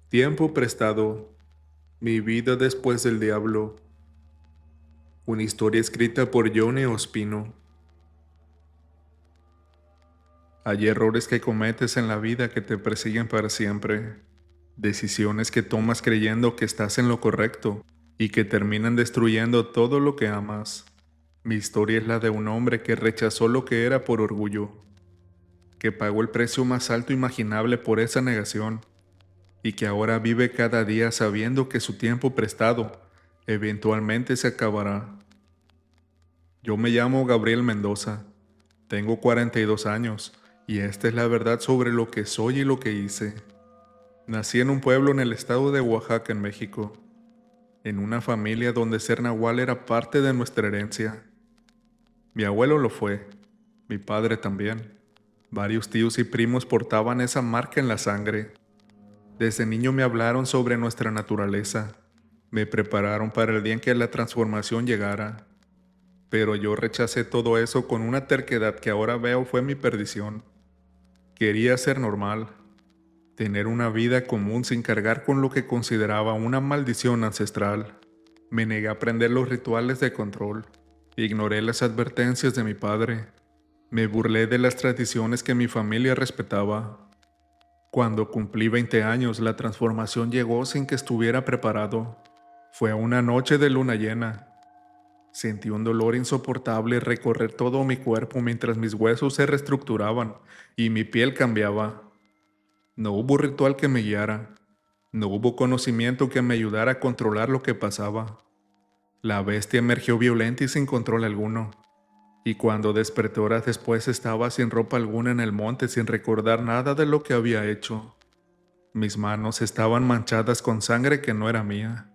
Tiempo prestado. Mi vida después del diablo. Una historia escrita por Johnny Ospino. Hay errores que cometes en la vida que te persiguen para siempre. Decisiones que tomas creyendo que estás en lo correcto y que terminan destruyendo todo lo que amas. Mi historia es la de un hombre que rechazó lo que era por orgullo, que pagó el precio más alto imaginable por esa negación y que ahora vive cada día sabiendo que su tiempo prestado eventualmente se acabará. Yo me llamo Gabriel Mendoza, tengo 42 años y esta es la verdad sobre lo que soy y lo que hice. Nací en un pueblo en el estado de Oaxaca, en México, en una familia donde ser nahual era parte de nuestra herencia. Mi abuelo lo fue, mi padre también. Varios tíos y primos portaban esa marca en la sangre. Desde niño me hablaron sobre nuestra naturaleza, me prepararon para el día en que la transformación llegara. Pero yo rechacé todo eso con una terquedad que ahora veo fue mi perdición. Quería ser normal, tener una vida común sin cargar con lo que consideraba una maldición ancestral. Me negué a aprender los rituales de control. Ignoré las advertencias de mi padre. Me burlé de las tradiciones que mi familia respetaba. Cuando cumplí 20 años, la transformación llegó sin que estuviera preparado. Fue una noche de luna llena. Sentí un dolor insoportable recorrer todo mi cuerpo mientras mis huesos se reestructuraban y mi piel cambiaba. No hubo ritual que me guiara. No hubo conocimiento que me ayudara a controlar lo que pasaba. La bestia emergió violenta y sin control alguno. Y cuando desperté horas después estaba sin ropa alguna en el monte sin recordar nada de lo que había hecho. Mis manos estaban manchadas con sangre que no era mía.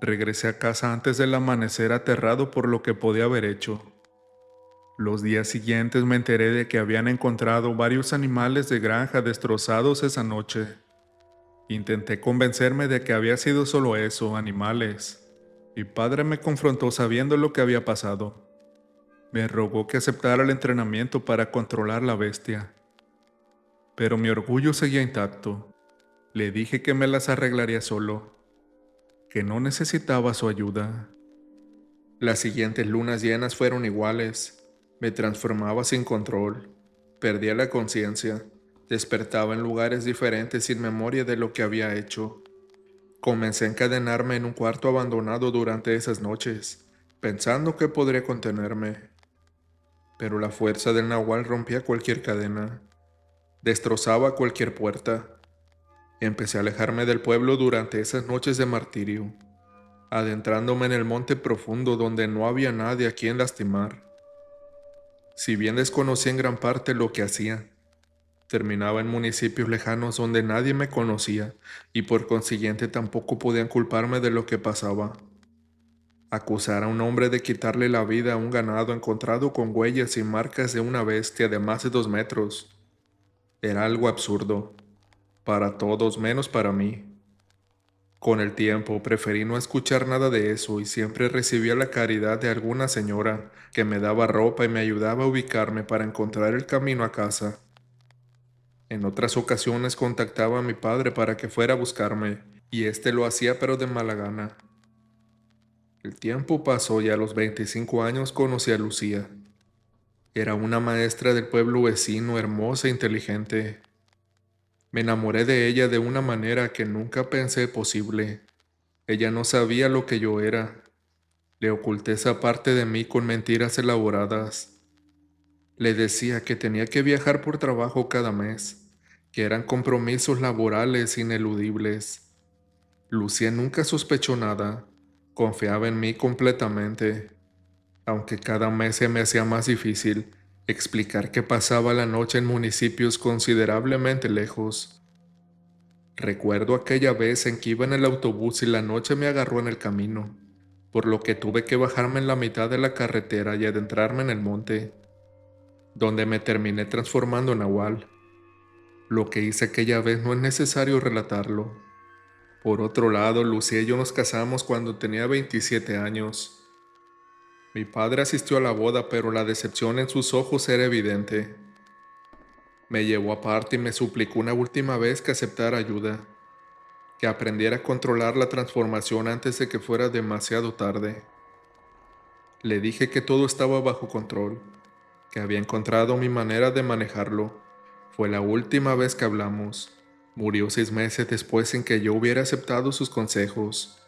Regresé a casa antes del amanecer aterrado por lo que podía haber hecho. Los días siguientes me enteré de que habían encontrado varios animales de granja destrozados esa noche. Intenté convencerme de que había sido solo eso, animales. Mi padre me confrontó sabiendo lo que había pasado. Me rogó que aceptara el entrenamiento para controlar la bestia. Pero mi orgullo seguía intacto. Le dije que me las arreglaría solo, que no necesitaba su ayuda. Las siguientes lunas llenas fueron iguales. Me transformaba sin control. Perdía la conciencia. Despertaba en lugares diferentes sin memoria de lo que había hecho. Comencé a encadenarme en un cuarto abandonado durante esas noches, pensando que podría contenerme. Pero la fuerza del nahual rompía cualquier cadena. Destrozaba cualquier puerta. Empecé a alejarme del pueblo durante esas noches de martirio, adentrándome en el monte profundo donde no había nadie a quien lastimar. Si bien desconocía en gran parte lo que hacía, terminaba en municipios lejanos donde nadie me conocía y por consiguiente tampoco podían culparme de lo que pasaba. Acusar a un hombre de quitarle la vida a un ganado encontrado con huellas y marcas de una bestia de más de 2 metros era algo absurdo, para todos menos para mí. Con el tiempo preferí no escuchar nada de eso y siempre recibía la caridad de alguna señora que me daba ropa y me ayudaba a ubicarme para encontrar el camino a casa. En otras ocasiones contactaba a mi padre para que fuera a buscarme, y éste lo hacía pero de mala gana. El tiempo pasó y a los 25 años conocí a Lucía. Era una maestra del pueblo vecino, hermosa e inteligente. Me enamoré de ella de una manera que nunca pensé posible. Ella no sabía lo que yo era. Le oculté esa parte de mí con mentiras elaboradas. Le decía que tenía que viajar por trabajo cada mes, que eran compromisos laborales ineludibles. Lucía nunca sospechó nada, confiaba en mí completamente, aunque cada mes se me hacía más difícil explicar que pasaba la noche en municipios considerablemente lejos. Recuerdo aquella vez en que iba en el autobús y la noche me agarró en el camino, por lo que tuve que bajarme en la mitad de la carretera y adentrarme en el monte, donde me terminé transformando en nahual. Lo que hice aquella vez no es necesario relatarlo. Por otro lado, Lucía y yo nos casamos cuando tenía 27 años. Mi padre asistió a la boda, pero la decepción en sus ojos era evidente. Me llevó aparte y me suplicó una última vez que aceptara ayuda. que aprendiera a controlar la transformación antes de que fuera demasiado tarde. Le dije que todo estaba bajo control, que había encontrado mi manera de manejarlo. Fue la última vez que hablamos. Murió 6 meses después sin que yo hubiera aceptado sus consejos.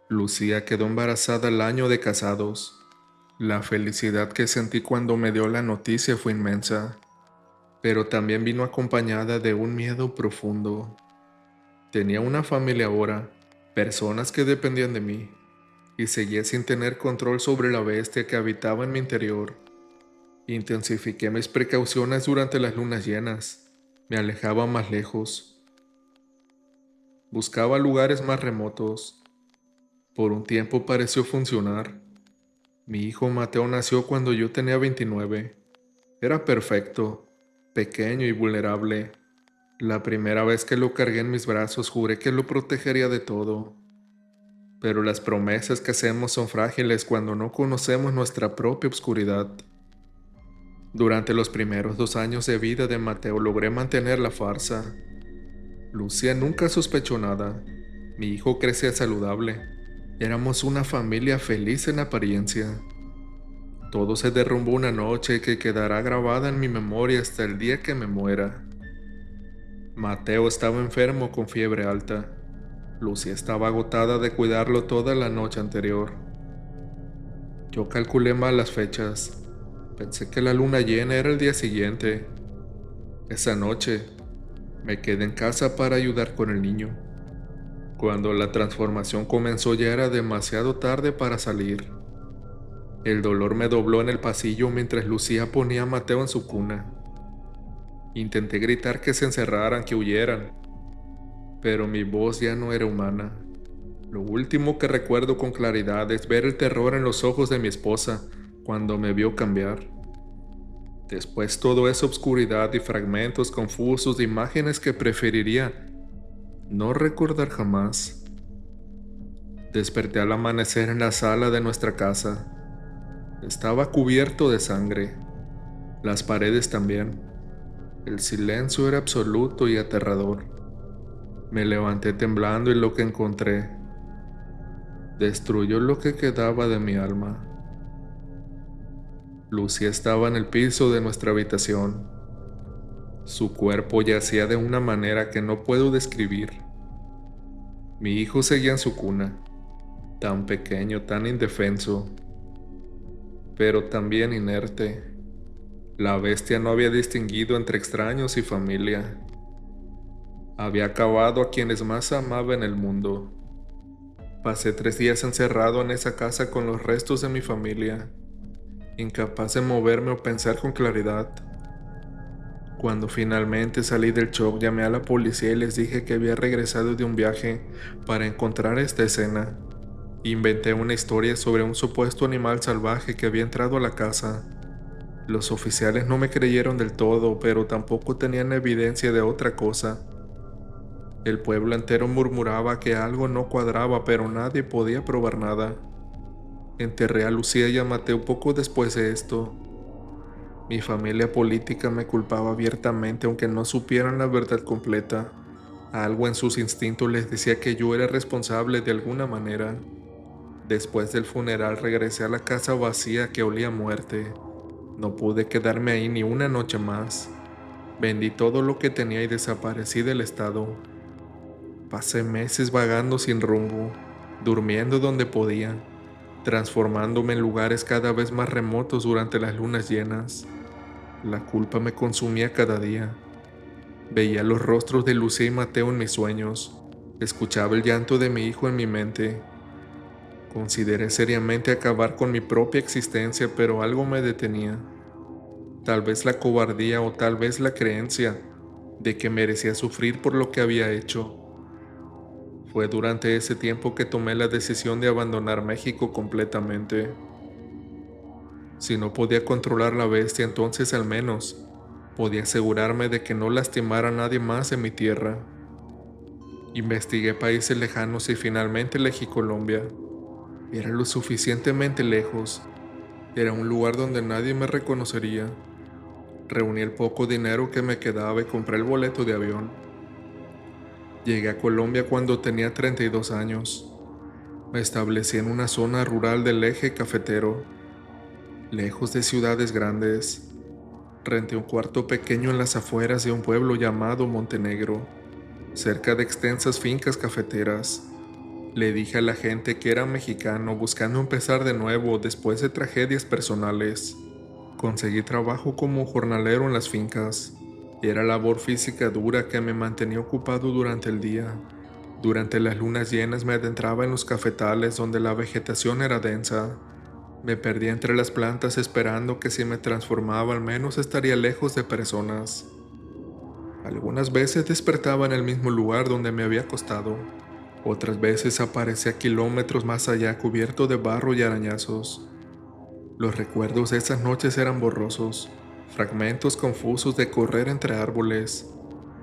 Lucía quedó embarazada al año de casados. La felicidad que sentí cuando me dio la noticia fue inmensa, pero también vino acompañada de un miedo profundo. Tenía una familia ahora, personas que dependían de mí, y seguía sin tener control sobre la bestia que habitaba en mi interior. Intensifiqué mis precauciones durante las lunas llenas. Me alejaba más lejos. Buscaba lugares más remotos. Por un tiempo pareció funcionar. Mi hijo Mateo nació cuando yo tenía 29. Era perfecto, pequeño y vulnerable. La primera vez que lo cargué en mis brazos juré que lo protegería de todo. Pero las promesas que hacemos son frágiles cuando no conocemos nuestra propia oscuridad. Durante los primeros 2 años de vida de Mateo logré mantener la farsa. Lucía nunca sospechó nada. Mi hijo crecía saludable. Éramos una familia feliz en apariencia. Todo se derrumbó una noche que quedará grabada en mi memoria hasta el día que me muera. Mateo estaba enfermo con fiebre alta. Lucía estaba agotada de cuidarlo toda la noche anterior. Yo calculé mal las fechas. Pensé que la luna llena era el día siguiente. Esa noche, me quedé en casa para ayudar con el niño. Cuando la transformación comenzó ya era demasiado tarde para salir. El dolor me dobló en el pasillo mientras Lucía ponía a Mateo en su cuna. Intenté gritar que se encerraran, que huyeran, pero mi voz ya no era humana. Lo último que recuerdo con claridad es ver el terror en los ojos de mi esposa cuando me vio cambiar. Después todo es obscuridad y fragmentos confusos de imágenes que preferiría no recordar jamás. Desperté al amanecer en la sala de nuestra casa. Estaba cubierto de sangre. Las paredes también. El silencio era absoluto y aterrador. Me levanté temblando y lo que encontré destruyó lo que quedaba de mi alma. Lucía estaba en el piso de nuestra habitación. Su cuerpo yacía de una manera que no puedo describir. Mi hijo seguía en su cuna, tan pequeño, tan indefenso, pero también inerte. La bestia no había distinguido entre extraños y familia. Había acabado a quienes más amaba en el mundo. Pasé 3 días encerrado en esa casa con los restos de mi familia, incapaz de moverme o pensar con claridad. Cuando finalmente salí del shock, llamé a la policía y les dije que había regresado de un viaje para encontrar esta escena. Inventé una historia sobre un supuesto animal salvaje que había entrado a la casa. Los oficiales no me creyeron del todo, pero tampoco tenían evidencia de otra cosa. El pueblo entero murmuraba que algo no cuadraba, pero nadie podía probar nada. Enterré a Lucía y a Mateo poco después de esto. Mi familia política me culpaba abiertamente aunque no supieran la verdad completa. Algo en sus instintos les decía que yo era responsable de alguna manera. Después del funeral regresé a la casa vacía que olía a muerte. No pude quedarme ahí ni una noche más. Vendí todo lo que tenía y desaparecí del estado. Pasé meses vagando sin rumbo, durmiendo donde podía, transformándome en lugares cada vez más remotos durante las lunas llenas. La culpa me consumía cada día. Veía los rostros de Lucía y Mateo en mis sueños. Escuchaba el llanto de mi hijo en mi mente. Consideré seriamente acabar con mi propia existencia, pero algo me detenía. Tal vez la cobardía o tal vez la creencia de que merecía sufrir por lo que había hecho. Fue durante ese tiempo que tomé la decisión de abandonar México completamente. Si no podía controlar la bestia, entonces al menos podía asegurarme de que no lastimara a nadie más en mi tierra. Investigué países lejanos y finalmente elegí Colombia. Era lo suficientemente lejos. Era un lugar donde nadie me reconocería. Reuní el poco dinero que me quedaba y compré el boleto de avión. Llegué a Colombia cuando tenía 32 años. Me establecí en una zona rural del eje cafetero, lejos de ciudades grandes. Renté un cuarto pequeño en las afueras de un pueblo llamado Montenegro, cerca de extensas fincas cafeteras. Le dije a la gente que era mexicano buscando empezar de nuevo después de tragedias personales. Conseguí trabajo como jornalero en las fincas. Era labor física dura que me mantenía ocupado durante el día. Durante las lunas llenas me adentraba en los cafetales donde la vegetación era densa. Me perdía entre las plantas esperando que si me transformaba al menos estaría lejos de personas. Algunas veces despertaba en el mismo lugar donde me había acostado. Otras veces aparecía kilómetros más allá cubierto de barro y arañazos. Los recuerdos de esas noches eran borrosos, fragmentos confusos de correr entre árboles,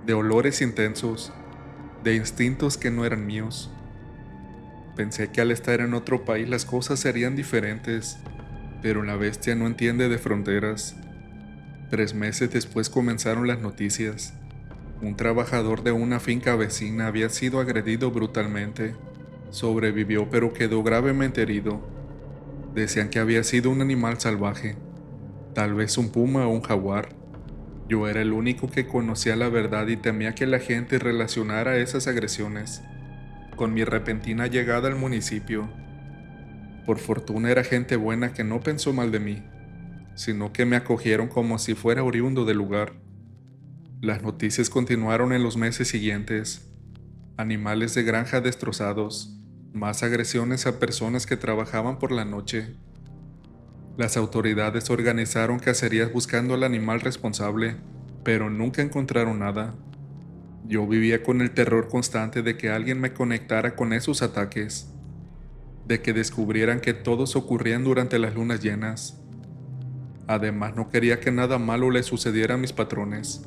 de olores intensos, de instintos que no eran míos. Pensé que al estar en otro país las cosas serían diferentes, pero la bestia no entiende de fronteras. 3 meses después comenzaron las noticias. Un trabajador de una finca vecina había sido agredido brutalmente. Sobrevivió pero quedó gravemente herido. Decían que había sido un animal salvaje, tal vez un puma o un jaguar. Yo era el único que conocía la verdad y temía que la gente relacionara esas agresiones con mi repentina llegada al municipio. Por fortuna era gente buena que no pensó mal de mí, sino que me acogieron como si fuera oriundo del lugar. Las noticias continuaron en los meses siguientes. Animales de granja destrozados, más agresiones a personas que trabajaban por la noche. Las autoridades organizaron cacerías buscando al animal responsable, pero nunca encontraron nada. Yo vivía con el terror constante de que alguien me conectara con esos ataques, de que descubrieran que todos ocurrían durante las lunas llenas. Además, no quería que nada malo le sucediera a mis patrones.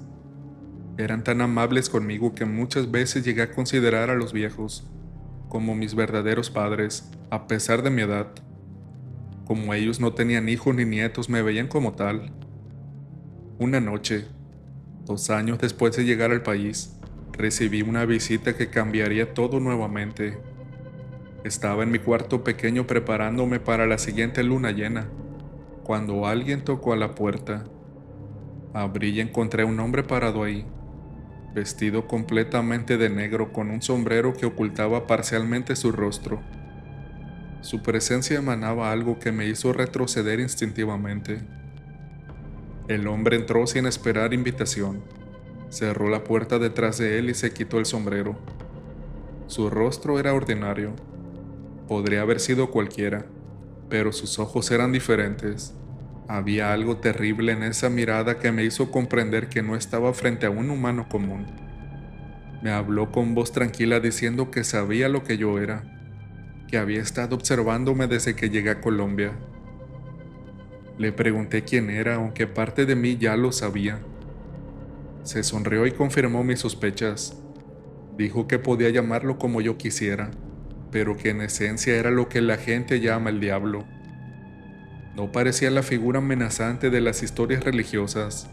Eran tan amables conmigo que muchas veces llegué a considerar a los viejos como mis verdaderos padres, a pesar de mi edad. Como ellos no tenían hijos ni nietos, me veían como tal. Una noche, 2 años después de llegar al país, recibí una visita que cambiaría todo nuevamente. Estaba en mi cuarto pequeño preparándome para la siguiente luna llena, cuando alguien tocó a la puerta. Abrí y encontré a un hombre parado ahí, vestido completamente de negro con un sombrero que ocultaba parcialmente su rostro. Su presencia emanaba algo que me hizo retroceder instintivamente. El hombre entró sin esperar invitación. Cerró la puerta detrás de él y se quitó el sombrero. Su rostro era ordinario. Podría haber sido cualquiera, pero sus ojos eran diferentes. Había algo terrible en esa mirada que me hizo comprender que no estaba frente a un humano común. Me habló con voz tranquila diciendo que sabía lo que yo era, que había estado observándome desde que llegué a Colombia. Le pregunté quién era, aunque parte de mí ya lo sabía. Se sonrió y confirmó mis sospechas. Dijo que podía llamarlo como yo quisiera, pero que en esencia era lo que la gente llama el diablo. No parecía la figura amenazante de las historias religiosas.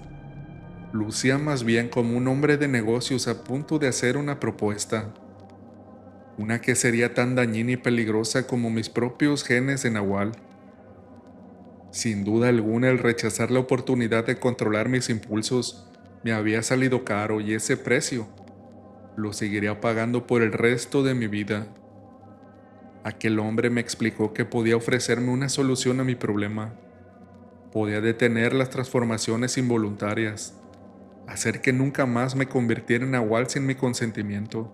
Lucía más bien como un hombre de negocios a punto de hacer una propuesta, una que sería tan dañina y peligrosa como mis propios genes de Nahual. Sin duda alguna, el rechazar la oportunidad de controlar mis impulsos me había salido caro, y ese precio lo seguiría pagando por el resto de mi vida. Aquel hombre me explicó que podía ofrecerme una solución a mi problema. Podía detener las transformaciones involuntarias, hacer que nunca más me convirtiera en nahual sin mi consentimiento.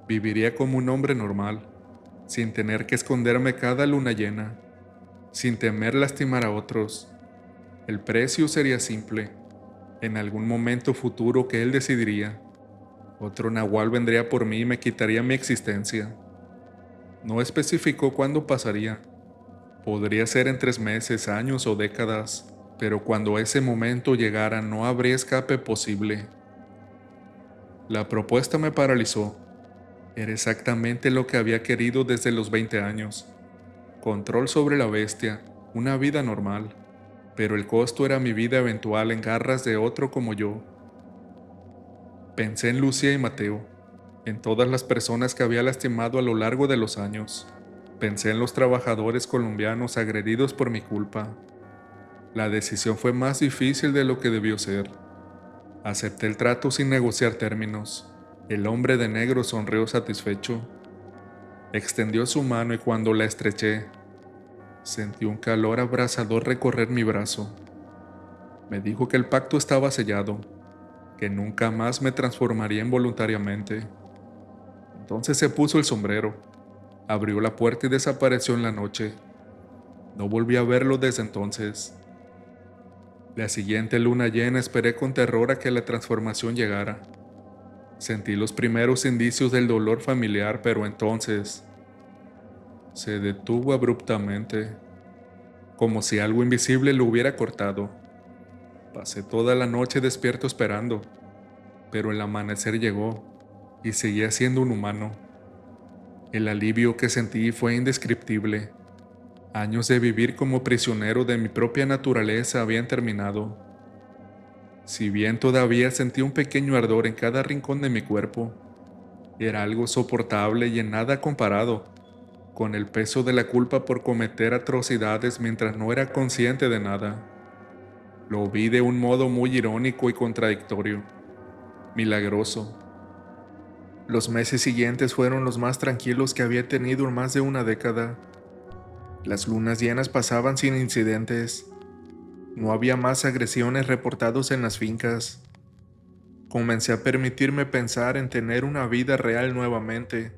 Viviría como un hombre normal, sin tener que esconderme cada luna llena, sin temer lastimar a otros. El precio sería simple. En algún momento futuro que él decidiría, otro nahual vendría por mí y me quitaría mi existencia. No especificó cuándo pasaría. Podría ser en 3 meses, años o décadas, pero cuando ese momento llegara no habría escape posible. La propuesta me paralizó. Era exactamente lo que había querido desde los 20 años. Control sobre la bestia, una vida normal, pero el costo era mi vida eventual en garras de otro como yo. Pensé en Lucía y Mateo. en todas las personas que había lastimado a lo largo de los años. Pensé en los trabajadores colombianos agredidos por mi culpa. La decisión fue más difícil de lo que debió ser. Acepté el trato sin negociar términos. El hombre de negro sonrió satisfecho. Extendió su mano y cuando la estreché, sentí un calor abrasador recorrer mi brazo. Me dijo que el pacto estaba sellado, que nunca más me transformaría involuntariamente. Entonces se puso el sombrero, abrió la puerta y desapareció en la noche. No volví a verlo desde entonces. La siguiente luna llena esperé con terror a que la transformación llegara. Sentí los primeros indicios del dolor familiar, pero entonces se detuvo abruptamente, como si algo invisible lo hubiera cortado. Pasé toda la noche despierto esperando, pero el amanecer llegó y seguía siendo un humano. El alivio que sentí fue indescriptible. Años de vivir como prisionero de mi propia naturaleza habían terminado. Si bien todavía sentí un pequeño ardor en cada rincón de mi cuerpo, era algo soportable y en nada comparado con el peso de la culpa por cometer atrocidades mientras no era consciente de nada. Lo vi de un modo muy irónico y contradictorio, milagroso. Los meses siguientes fueron los más tranquilos que había tenido en más de una década. Las lunas llenas pasaban sin incidentes. No había más agresiones reportados en las fincas. Comencé a permitirme pensar en tener una vida real nuevamente.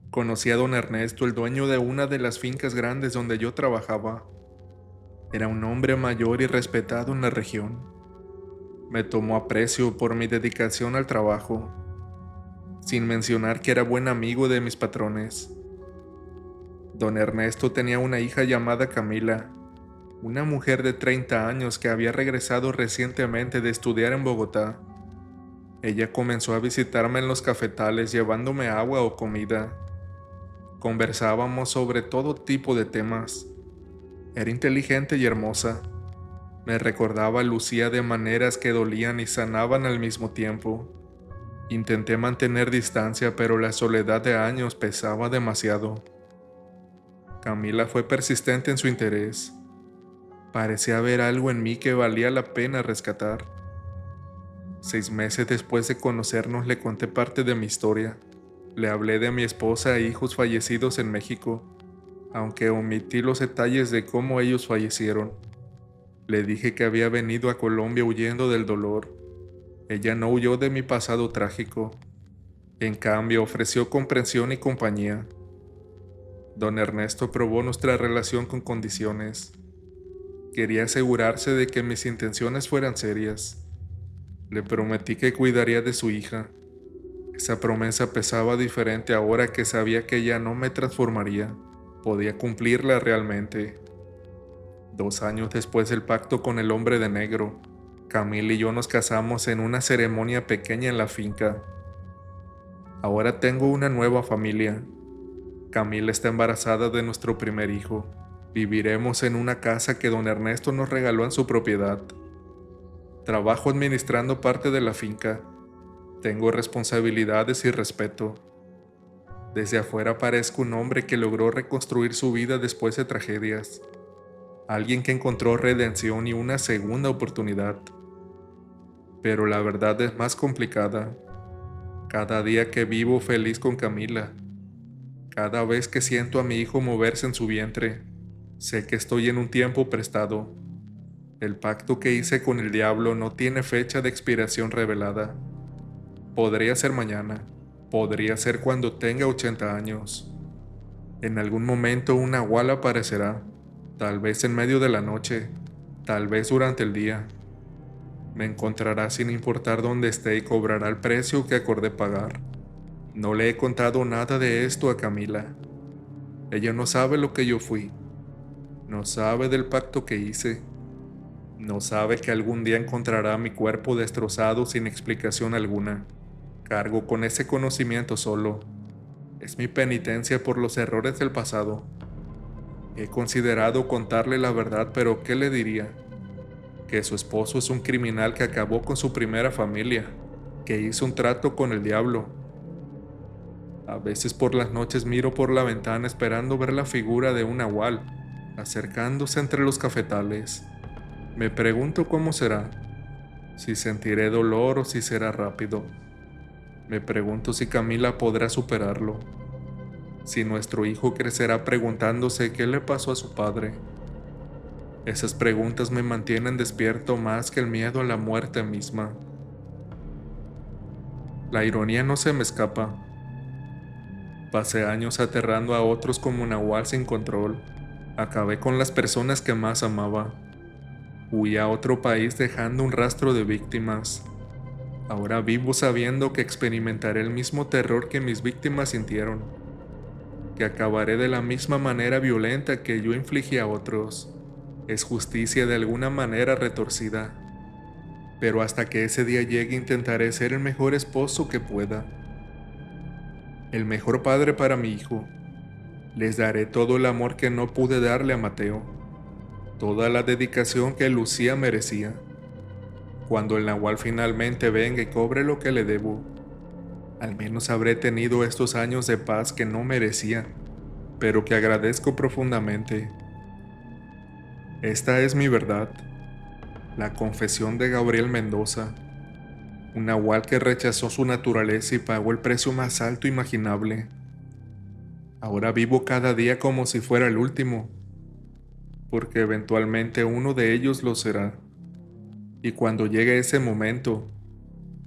Conocí a don Ernesto, el dueño de una de las fincas grandes donde yo trabajaba. Era un hombre mayor y respetado en la región. Me tomó aprecio por mi dedicación al trabajo, sin mencionar que era buen amigo de mis patrones. Don Ernesto tenía una hija llamada Camila, una mujer de 30 años que había regresado recientemente de estudiar en Bogotá. Ella comenzó a visitarme en los cafetales llevándome agua o comida. Conversábamos sobre todo tipo de temas. Era inteligente y hermosa. Me recordaba a Lucía de maneras que dolían y sanaban al mismo tiempo. Intenté mantener distancia, pero la soledad de años pesaba demasiado. Camila fue persistente en su interés. Parecía haber algo en mí que valía la pena rescatar. 6 meses después de conocernos le conté parte de mi historia. Le hablé de mi esposa e hijos fallecidos en México, aunque omití los detalles de cómo ellos fallecieron. Le dije que había venido a Colombia huyendo del dolor. Ella no huyó de mi pasado trágico. En cambio, ofreció comprensión y compañía. Don Ernesto probó nuestra relación con condiciones. Quería asegurarse de que mis intenciones fueran serias. Le prometí que cuidaría de su hija. Esa promesa pesaba diferente ahora que sabía que ella no me transformaría. Podía cumplirla realmente. 2 años después del pacto con el hombre de negro, Camila y yo nos casamos en una ceremonia pequeña en la finca. Ahora tengo una nueva familia. Camila está embarazada de nuestro primer hijo. Viviremos en una casa que don Ernesto nos regaló en su propiedad. Trabajo administrando parte de la finca. Tengo responsabilidades y respeto. Desde afuera parezco un hombre que logró reconstruir su vida después de tragedias. Alguien que encontró redención y una segunda oportunidad. Pero la verdad es más complicada. Cada día que vivo feliz con Camila, cada vez que siento a mi hijo moverse en su vientre, sé que estoy en un tiempo prestado. El pacto que hice con el diablo no tiene fecha de expiración revelada. Podría ser mañana, podría ser cuando tenga 80 años. En algún momento un nahual aparecerá, tal vez en medio de la noche, tal vez durante el día. Me encontrará sin importar dónde esté y cobrará el precio que acordé pagar. No le he contado nada de esto a Camila. Ella no sabe lo que yo fui. No sabe del pacto que hice. No sabe que algún día encontrará mi cuerpo destrozado sin explicación alguna. Cargo con ese conocimiento solo. Es mi penitencia por los errores del pasado. He considerado contarle la verdad, pero ¿qué le diría? Que su esposo es un criminal que acabó con su primera familia, que hizo un trato con el diablo, A veces por las noches miro por la ventana esperando ver la figura de un nahual acercándose entre los cafetales. Me pregunto cómo será, si sentiré dolor o si será rápido. Me pregunto si Camila podrá superarlo, si nuestro hijo crecerá preguntándose qué le pasó a su padre. Esas preguntas me mantienen despierto más que el miedo a la muerte misma. La ironía no se me escapa. Pasé años aterrando a otros como un nahual sin control. Acabé con las personas que más amaba. Huí a otro país dejando un rastro de víctimas. Ahora vivo sabiendo que experimentaré el mismo terror que mis víctimas sintieron, que acabaré de la misma manera violenta que yo infligí a otros. Es justicia de alguna manera retorcida, pero hasta que ese día llegue intentaré ser el mejor esposo que pueda, el mejor padre para mi hijo. Les daré todo el amor que no pude darle a Mateo, toda la dedicación que Lucía merecía. Cuando el nahual finalmente venga y cobre lo que le debo, al menos habré tenido estos años de paz que no merecía, pero que agradezco profundamente. Esta es mi verdad, la confesión de Gabriel Mendoza, un nahual que rechazó su naturaleza y pagó el precio más alto imaginable. Ahora vivo cada día como si fuera el último, porque eventualmente uno de ellos lo será. Y cuando llegue ese momento,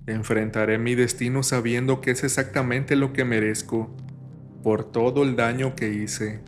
enfrentaré mi destino sabiendo que es exactamente lo que merezco por todo el daño que hice.